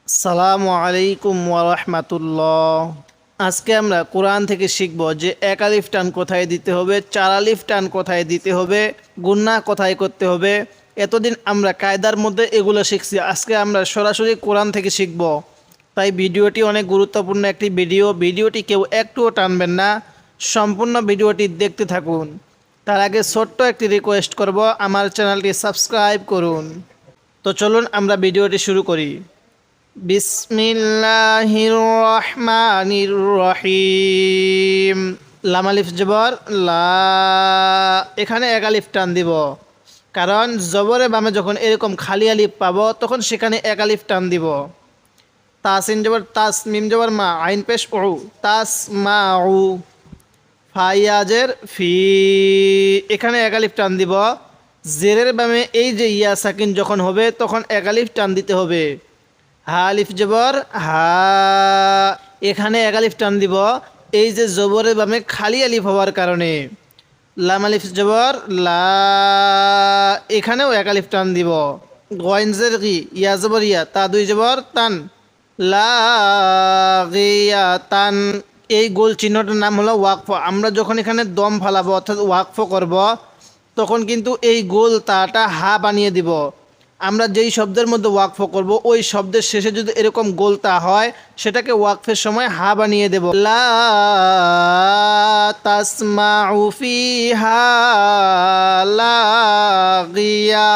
আসসালামু আলাইকুম ওয়ারহমাতুল্লাহ। আজকে আমরা কোরআন থেকে শিখব যে এক আলিফ টান কোথায় দিতে হবে, চার আলিফ টান কোথায় দিতে হবে, গুন্না কোথায় করতে হবে। এতদিন আমরা কায়দার মধ্যে এগুলো শিখছি, আজকে আমরা সরাসরি কোরআন থেকে শিখব। তাই ভিডিওটি অনেক গুরুত্বপূর্ণ একটি ভিডিওটি কেউ একটুও টানবেন না, সম্পূর্ণ ভিডিওটি দেখতে থাকুন। তার আগে ছোট্ট একটি রিকোয়েস্ট করব, আমার চ্যানেলটি সাবস্ক্রাইব করুন। তো চলুন আমরা ভিডিওটি শুরু করি। বিসমিল্লাহির রহমানির রহিম। লাম আলিফ জবর লা, এখানে এক আলিফ টান দিব, কারণ জবরে বামে যখন এরকম খালি আলিফ পাবো তখন সেখানে এক আলিফ টান দিব। তাসিন জবর তাস, মিম জবর মা, আইন পেশ উ, তাস মা উ। ফাইয়াজের ফি, এখানে এক আলিফ টান দিব। জেরের বামে এই যে ইয়া সাকিন যখন হবে তখন এক আলিফ টান দিতে হবে। হা আলিফ জবর হা, এখানে এক আলিফ টান দিব, এই যে জবরের বামে খালি আলিফ হওয়ার কারণে। লাম আলিফ জবর লা, এখানেও এক আলিফ টান দিব। গয়েনজের কি, ইয়া জবর ইয়া, তা দুই জবর তান, লা গিয়া তান। এই গোল চিহ্নটার নাম হলো ওয়াকফ। আমরা যখন এখানে দম ফালাবো অর্থাৎ ওয়াকফ করব, তখন কিন্তু এই গোল তাটা হা বানিয়ে দিব। আমরা যেই শব্দের মধ্যে ওয়াকফ করব ওই শব্দের শেষে যদি এরকম গোলতা হয় সেটাকে ওয়াকফের সময় হা বানিয়ে দেব। লা তাসমাউ ফিহা লাগিয়া।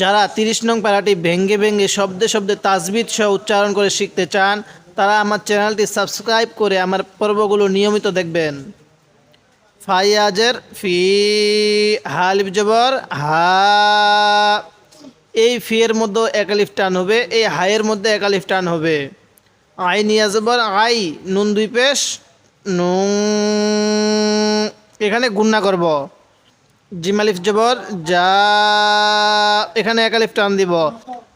যারা 30 নং প্যারাটি ভেঙ্গে ভেঙ্গে শব্দে শব্দে তাজবিদ সহ উচ্চারণ করে শিখতে চান তারা আমার চ্যানেলটি সাবস্ক্রাইব করে আমার পর্বগুলো নিয়মিত দেখবেন। ফাইয়াজের ফি, হা আলিফ জবর হা, এই ফিয়ের মধ্যে এক আলিফ টান হবে, এই হায়ের মধ্যে এক আলিফ টান হবে। আইন ইয়া জবর আই, নুন দুই পেশ নুন, এখানে গুন্না করব। জিম আলিফ জবর যা, এখানে এক আলিফ টান দিব।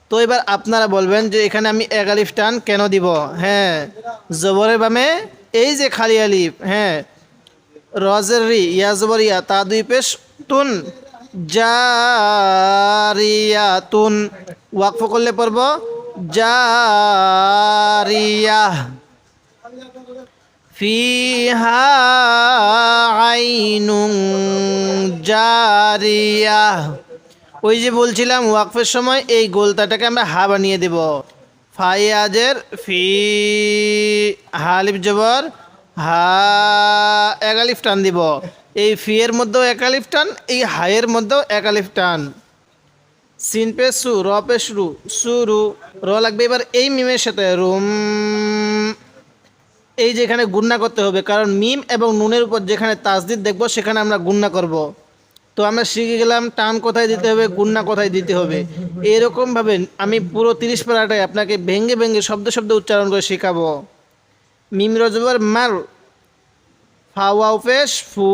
তো এবার আপনারা বলবেন যে এখানে আমি এক আলিফ টান কেন দিব? হ্যাঁ, জবরের বামে এই যে খালি আলিফ, হ্যাঁ, রজের রি, ইয়া জবর ইয়া, তা দুই পেশ তুন, জারিয়াতুন। ওয়াকফ করলে পড়ব জারিয়া। ফিহা আইনুন জারিয়া। ওই যে বলছিলাম ওয়াকফের সময় এই গোলতাটাকে আমরা হা বানিয়ে দেব। ফাইয়াজের ফি, হা আলিফ জবর হা, এক আলিফ টান দিব। এই ফিয়ের মধ্যেও এক আলিফ টান, এই হায়ের মধ্যেও এক আলিফ টান। সিন পে সু, র পে শুরু, সুরু, র লাগবে এবার এই মিমের সাথে রুম। এই যে এখানে গুন্না করতে হবে, কারণ মিম এবং নুনের উপর যেখানে তাসদিদ দেখব সেখানে আমরা গুন্না করব। তো আমরা শিখে গেলাম টান কোথায় দিতে হবে, গুন্না কোথায় দিতে হবে। এরকমভাবে আমি পুরো 30 পারাটায় আপনাকে ভেঙ্গে ভেঙ্গে শব্দ শব্দ উচ্চারণ করে শেখাবো। মিম রজবর মার, ফাওয়াও পেশ ফু,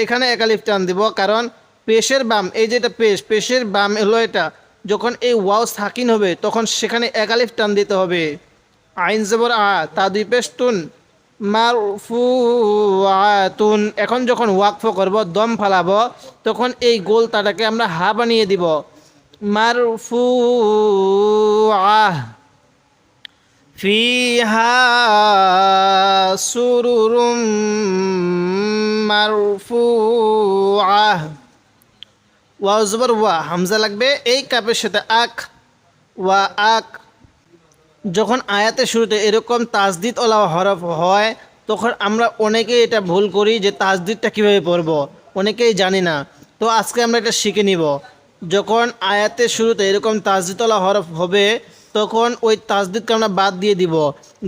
এখানে এক আলিফ টান দিব, কারণ পেশের বাম, এই যেটা পেশের বাম হলো এটা, যখন এই ওয়াও সাকিন হবে তখন সেখানে এক আলিফ টান দিতে হবে। আইন জবর আ, তা দুই পেশ তুন, মারফুআতুন। এখন যখন ওয়াকফ করব দম ফালাবো তখন এই গোল তাটাকে আমরা হা বানিয়ে দিব। মারফুআহ। ফিহা সুরুরুম মারফুআহ। ওয়া জবর ওয়া, হামজা লাগবে এই কাপের সাথে আক, ওয়া আক। যখন আয়াতের শুরুতে এরকম তাসদিদ ওলা হরফ হয় তখন আমরা অনেকেই এটা ভুল করি যে তাসদিদটা কীভাবে পড়ব, অনেকেই জানি না। তো আজকে আমরা এটা শিখে নিব। যখন আয়াতের শুরুতে এরকম তাসদিদ ওলা হরফ হবে তখন ওই তাসদিদকে আমরা বাদ দিয়ে দিব।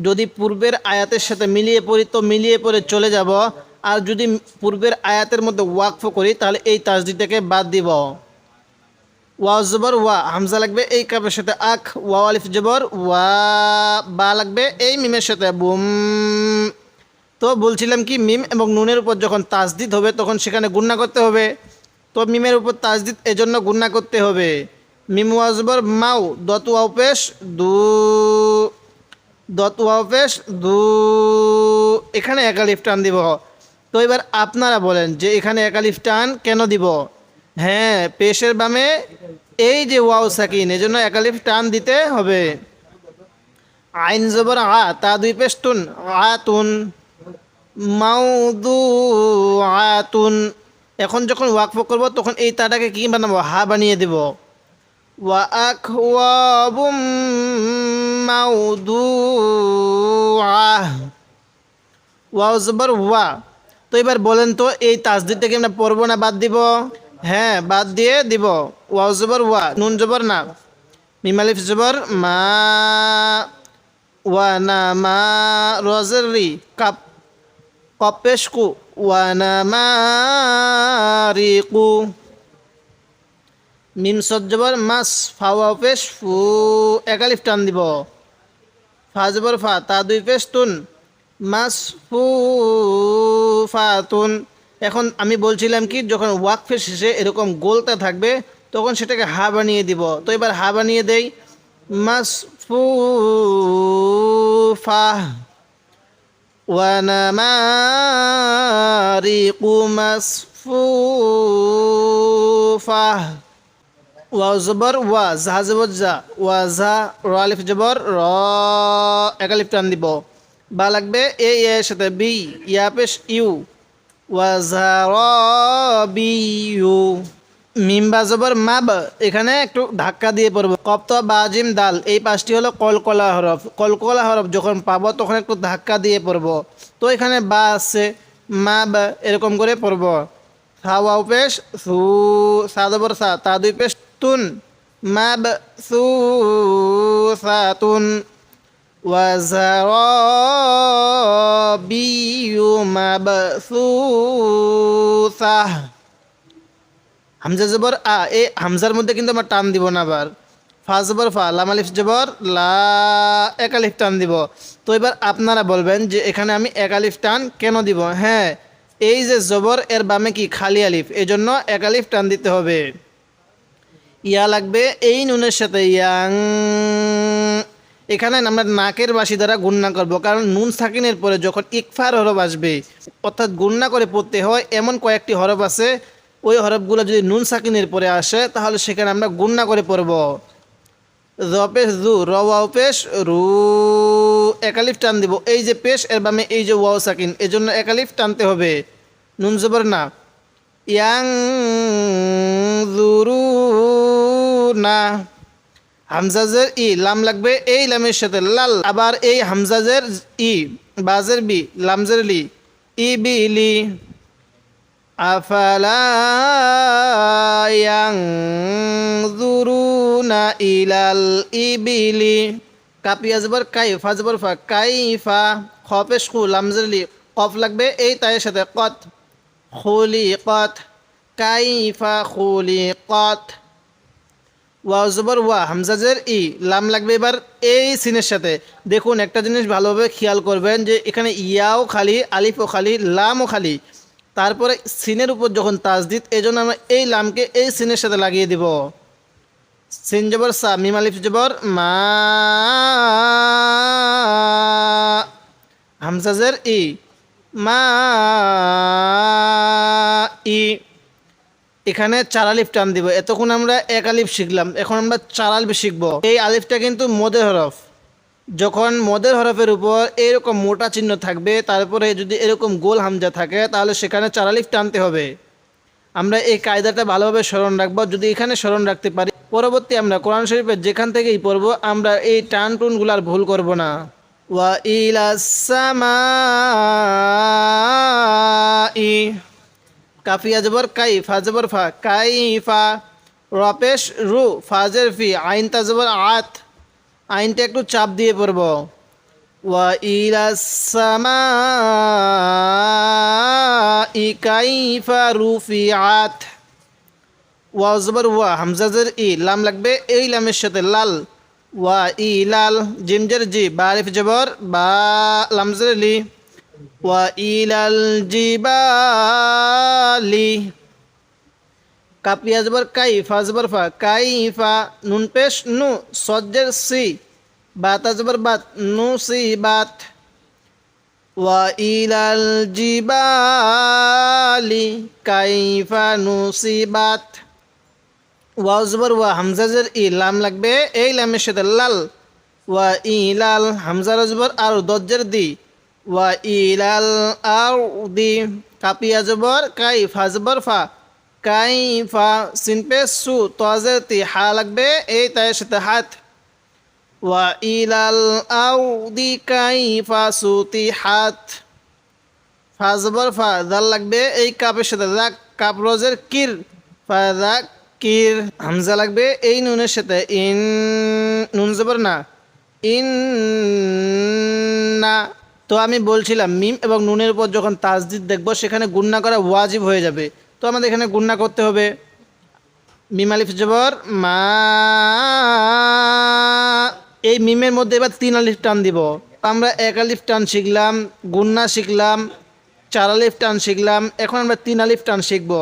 যদি পূর্বের আয়াতের সাথে মিলিয়ে পড়ি তো মিলিয়ে পড়ে চলে যাব, আর যদি পূর্বের আয়াতের মধ্যে ওয়াকফ করি তাহলে এই তাসদিদটাকে বাদ দিব। ওয়া জবর ওয়া, হামজা লাগবে এই কাপের সাথে আখ, ওয়া আলিফ জবর ওয়া, বা লাগবে এই মিমের সাথে বুম। তো বলছিলাম কি, মিম এবং নুনের উপর যখন তাসদিদ হবে তখন সেখানে গুন্না করতে হবে। তো মিমের উপর তাসদিদ এজন্য গুন্না করতে হবে। মিম ওয়া জবর মাউ, দত ওয়াও পেশ দু, দত ওয়াও পেশ দু, এখানে এক আলিফ টান দিব। তো এবার আপনারা বলেন যে এখানে এক আলিফ টান কেন দিব? হ্যাঁ, পেশের বামে এই যে ওয়াও সাকিন, এজন্য এক আলিফ টান দিতে হবে। আইন জবর আ তা দুই পেশ তুন আতুন মাউদু আতুন। এখন যখন ওয়াকফ করব তখন এই তাটাকে কি বানাবো হা বানিয়ে দেব। ওয়া আকওয়াবুম মাউদুআহ ওয়াও জবর ওয়া। তো এবার বলেন তো এই তাসদিদটাকে আমরা পড়বো না বাদ দিব? হ্যাঁ বাদ দিয়ে দিব। ওয়াও জবর ওয়া নুন জবর না মিম আলিফ জবর মা ওয়া না মা রজের রি কাপ কপ পেশ কু ওয়া না মা রি কু মিম সদ জবর মাস ফা ওয়াও পেশ ফু এক আলিফ টান দিব। ফা জবর ফা তা দুই পেশ তুন মাস ফু ফাতুন। এখন আমি বলছিলাম কি যখন ওয়াকফের শেষে এরকম গোলটা থাকবে তখন সেটাকে হা বানিয়ে দিব। তো এবার হা বানিয়ে দেই মাস ফু ফা ওয়া নামারিকু মাসফুফা ওয়া জবর ওয়া জা জবর যা ওয়া জা র আলিফ জবর র এক আলিফ টান দিব। বা লাগবে এ এর সাথে বি ইয়া পেশ ইউ ওয়া জা র বি ইউ মিম বা জবর মাব এখানে একটু ধাক্কা দিয়ে পড়বো। কপ্ত বাজিম দাল এই পাঁচটি হলো কলকলা হরফ। কলকলা হরফ যখন পাবো তখন একটু ধাক্কা দিয়ে পড়বো। তো এখানে বা আছে মাব এরকম করে পড়বো। সা ওয়াও পেশ সু সা জবর সা তা দুই পেশ তুন মাব সু সা তুন ওয়া যারাবিয়ু মাবসুসা। হামজা জবর আ এই হামজার মধ্যে কিন্তু আমরা টান দিব না। আবার ফা জবর ফা লাম আলিফ জবর লা এক আলিফ টান দিব। তো এবার আপনারা বলবেন যে এখানে আমি এক আলিফ টান কেন দিব? হ্যাঁ এই যে জবর এর বামে কি খালি আলিফ এজন্য এক আলিফ টান দিতে হবে। ইয়া লাগবে এই নুনের সাথে ইয়াং। এখানে আমরা নাকের বাসি দ্বারা গুণনা করব কারণ নুন সাকিনের পরে যখন ইকফার হরফ আসবে অর্থাৎ গুণনা করে পড়তে হয় এমন কয়েকটি হরফ আছে ওই হরফগুলো যদি নুন সাকিনের পরে আসে তাহলে সেখানে আমরা গুণনা করে পড়ব। র পেশ রু র ওয়াও পেশ রু এক আলিফ টান দিব। এই যে পেশ এর বামে এই যে ওয়াও সাকিন এজন্য এক আলিফ টানতে হবে। নুন জবর না ইয়াং জুরু না হামজাজের ই লাম লাগবে এই লামের সাথে লাল। আবার এই হামজাজের ই বাজের বি লামজের লি ই বি লি আফালা ইয়ানজুরুনা ইলাল ইবিলি। কাপিয়া জবর কাই ফা জবর ফা কাইফা খ পেশ খু লামজের লি কফ লাগবে এই তায়ের সাথে কত খুলিকত কাইফা খুলিকত। ওয়া জবর ওয়া হামজাজের ই লাম লাগবে এবার এই সিনের সাথে। দেখুন একটা জিনিস ভালোভাবে খেয়াল করবেন যে এখানে ইয়াও খালি আলিফও খালি লামও খালি তারপরে সিনের উপর যখন তাজদিদ এজন্য আমরা এই লামকে এই সিনের সাথে লাগিয়ে দিব। সিন জবর সা মিম আলিফ জবর মা হামজাজের ই মা ই এখানে চার আলিফ টান দিব। এতক্ষণ আমরা এক আলিফ শিখলাম এখন আমরা চার আলিফ শিখব। এই আলিফটা কিন্তু মদের হরফ। যখন মদের হরফের উপর এরকম মোটা চিহ্ন থাকবে তারপরে যদি এরকম গোল হামজা থাকে তাহলে সেখানে চার আলিফ টানতে হবে। আমরা এই কায়দাটা ভালোভাবে স্মরণ রাখবো। যদি এখানে স্মরণ রাখতে পারি পরবর্তী আমরা কোরআন শরীফের যেখান থেকেই পড়বো আমরা এই টান টুনগুলো আর ভুল করব না। ওয়া ইলাস সামাই কাফিয়া জবর কাই ফা জবর ফা কাইফা র পেশ রু ফাজের ফি আইন তা জবর আত আইনটা একটু চাপ দিয়ে পড়ব। ওয়া ইলাস সামাই কাইফা রুফিআত ওয়া জবর ওয়া হামজাজের ই লাম লাগবে এই লামের সাথে লাল ওয়া ই লাল জিমজের জি বা আলিফ জবর বা লামজের লি ওয়া ইলাল জিবালি কাপিয়া জবর কাই ফা জবর ফা কাইফা নুন পেশ নু সজ্জের সি বাতা জবর বাত নু সি বাত ওয়া ইলাল জিবালি কাইফা নুসিবাত ওয়া জবর ওয়া হামজাজের ই লাম লাগবে এই লামের সাথে লাল ওয়া ইলাল হামজার জবর আর দজ্জের দি ওয়া ইলাল আর দি কাপিয়া জবর কাই ফা জবর ফা কাইফা সিন পেশ সু তোয়াজের তি হা লাগবে এই তায়ের সাথে হাত ওয়া ইলাল আউদি কাইফা সুতি হাত ফা জবর ফা দাল লাগবে এই কাপের সাথে দাগ কাপ রোজের কির ফা দাগ কির হামজা লাগবে এই নুনের সাথে ইন নুন জবর না ইন না। তো আমি বলছিলাম মিম এবং নুনের উপর যখন তাসদিদ দেখব সেখানে গুণনা করা ওয়াজিব হয়ে যাবে। তো আমাদের এখানে গুণনা করতে হবে মিম আলিফ জবর মা, এই মিমের মধ্যে এবার 3 আলিফ টান দিব। আমরা 1 আলিফ টান শিখলাম, গুণনা শিখলাম, 4 আলিফ টান শিখলাম, এখন আমরা 3 আলিফ টান শিখব।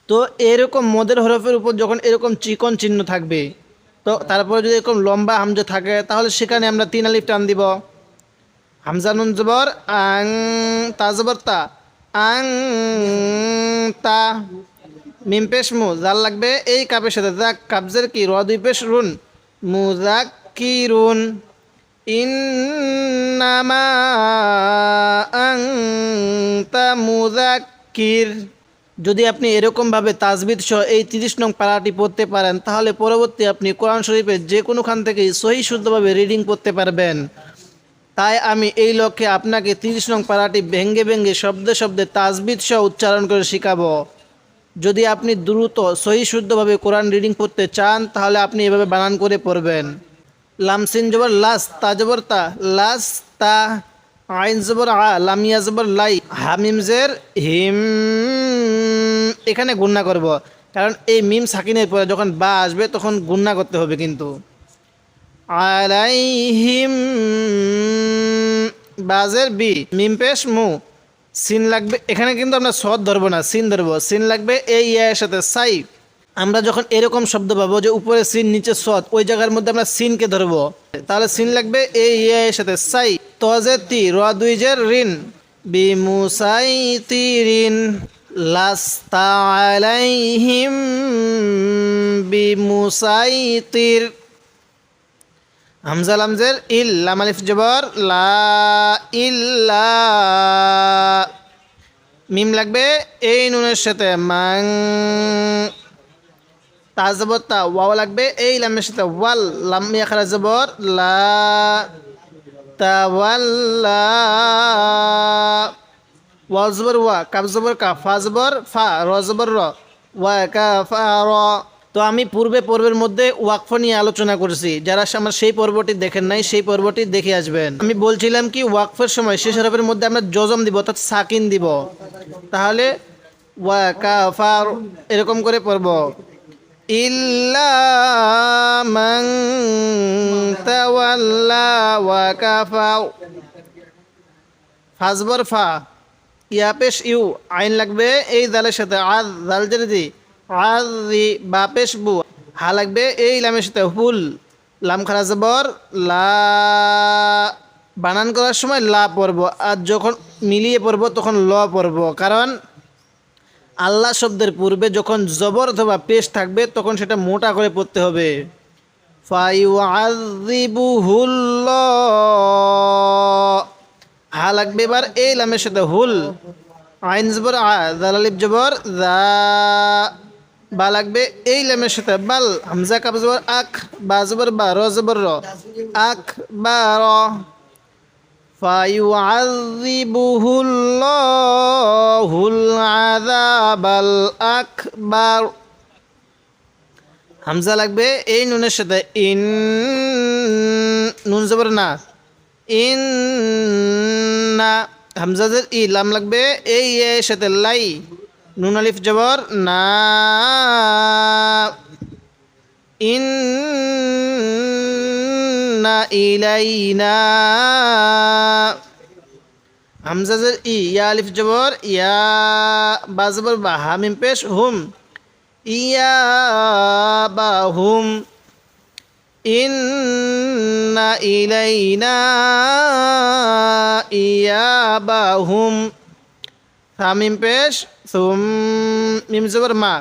তো এরকম মদের হরফের উপর যখন এরকম চিকন চিহ্ন থাকবে, তো তারপরে যদি এরকম লম্বা হামজা থাকে তাহলে সেখানে আমরা 3 আলিফ টান দিব। হামজা নুন জবর আং, তা জবর তা, আং তা, মিম পেশ মু, জাল লাগবে এই কাপের সাথে, জাক কাবজের কি র দুই পেশ রুন, মুযাক্কিরুন, ইন্নামা আনতা মুযাক্কির। যদি আপনি এরকমভাবে তাজবিদ সহ এই 30 নং পারাটি পড়তে পারেন তাহলে পরবর্তী আপনি কোরআন শরীফের যে কোনোখান থেকেই সহি শুদ্ধভাবে রিডিং করতে পারবেন। তাই আমি এই লক্ষ্যে আপনাকে 30 নং পারাটি ভেঙ্গে ভেঙ্গে শব্দে শব্দে তাজবিদ সহ উচ্চারণ করে শেখাবো। যদি আপনি দ্রুত সহি শুদ্ধভাবে কোরআন রিডিং পড়তে চান তাহলে আপনি এভাবে বানান করে পড়বেন। লামসিন জবর লাস, তা জবর তা, লাস তা, আইন জবর আ, লামিয়া জবর লাই, হামিম জের হিম, এখানে গুণনা করব কারণ এই মিম সাকিনের পরে যখন বা আসবে তখন গুণনা করতে হবে। কিন্তু আলাইহিম বাজের বি, মিম পেশ মু, সিন লাগবে এখানে কিন্তু আমরা সদ ধরবো না, সিন ধরবো। সিন লাগবে এই এর সাথে সাই। আমরা যখন এরকম শব্দ পাবো যে উপরে সিন নিচে সদ, ওই জায়গার মধ্যে আমরা সিনকে ধরবো, তাহলে সিন লাগবে এই এর সাথে সাই। তজে তি র দুই জের রিন, বি মুসাই তি রিন, লাস্তা আলাইহিম বি মুসাই তির। হামজা লামজের ইল, লাম আলিফ জবর লা, ইল্লা, মিম লাগবে এই নুনের সাথে মাং, তা জবর তা, ওয়াও লাগবে এই লামের সাথে ওয়াল, লাম ইয়া খারা জবর লা, তাওয়াল্লা, ওয়াও জবর ওয়া, কাফ জবর কা, ফা জবর ফা, র জবর র, ওয়া কাফার। তো আমি পূর্বে পর্বের মধ্যে ওয়াকফ নিয়ে আলোচনা করেছি, যারা আমার সেই পর্বটি দেখেন নাই সেই পর্বটি দেখে আসবেন। আমি বলছিলাম কি ওয়াকফের সময় শেষ হরফের মধ্যে আমরা জজম দিব অর্থাৎ সাকিন দিব, তাহলে ওয়া কাফার এরকম করে পড়ব। ইল্লা মান তাওয়াল্লা ওয়া কাফার, ফাজবর ফা, ইয়া পেশ ইউ, আইন লাগবে এই দালের সাথে আজ, দাল জেরি আযি, বা পেশ বু, হা লাগবে এই লামের সাথে হুল, লাম খারা জবর লা, বানান করার সময় লা পড়ব আর যখন মিলিয়ে পড়ব তখন ল পড়ব, কারণ আল্লাহ শব্দের পূর্বে যখন জবর অথবা পেশ থাকবে তখন সেটা মোটা করে পড়তে হবে। ফায়ুআযিবুহুল্লাহ, হা লাগবে এবার এই লামের সাথে হুল, আইন জবর আ, জাল আলিফ জবর যা, বা লাগবে এই লামের সাথে বাল, হামজা কাব জবর আক, বা জবর বা, র জবর র, আক বা র। ফায়ুআযিবুহুল্লাহুল আযাবাল আকবার, হামজা লাগবে এই নুনের সাথে ইন, নুন জবর না, ইন না, হামজা জের ই, লাম লাগবে এই এর সাথে লাই, নুন আলিফ জবর না, ইন্না ইলাইনা, হামজা জের ই, ইয়া আলিফ জবর ইয়া, বা জবর বা, হামিম পেশ হুম, ইয়া বা হুম, ইন্না ইলাইনা ইয়া বা হুম, হামিম পেশ সুম, মিম জবর মা,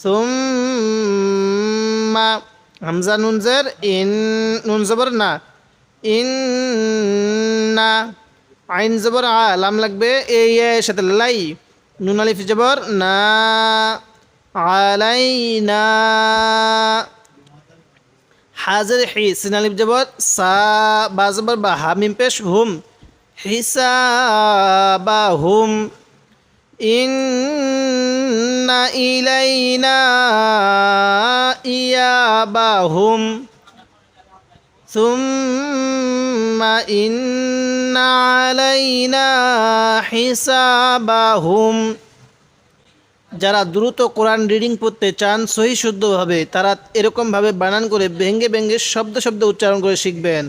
সুম্মা, হামজা নুন জের ইন, নুন জবর না, ইন না। আইন জবর আ, লাম লাগবে এই এর সাথে লাই, নুন আলিফ জবর না, আলাইনা। হাজের হি, সিন আলিফ জবর সা, বা জবর বা, হা মিম পেশ হুম, হিসাবাহুম। ইন্না ইলাইনা ইয়াবাহুম, সুম্মা ইন্না আলাইনা হিসাবাহুম। যারা দ্রুত কোরআন রিডিং পড়তে চান সহি শুদ্ধভাবে, তারা এরকমভাবে বানান করে ভেঙ্গে ভেঙ্গে শব্দ শব্দ উচ্চারণ করে শিখবেন।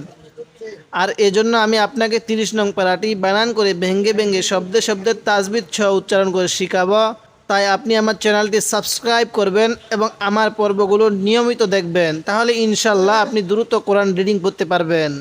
আর এজন্য আমি আপনাকে 30 নং পারাটি বানান করে ভেঙ্গে ভেঙ্গে শব্দে শব্দের তাজবিদ সহ উচ্চারণ করে শিখাবো। তাই আপনি আমার চ্যানেলটি সাবস্ক্রাইব করবেন এবং আমার পর্বগুলো নিয়মিত দেখবেন, তাহলে ইনশাল্লাহ আপনি দ্রুত কোরআন রিডিং করতে পারবেন।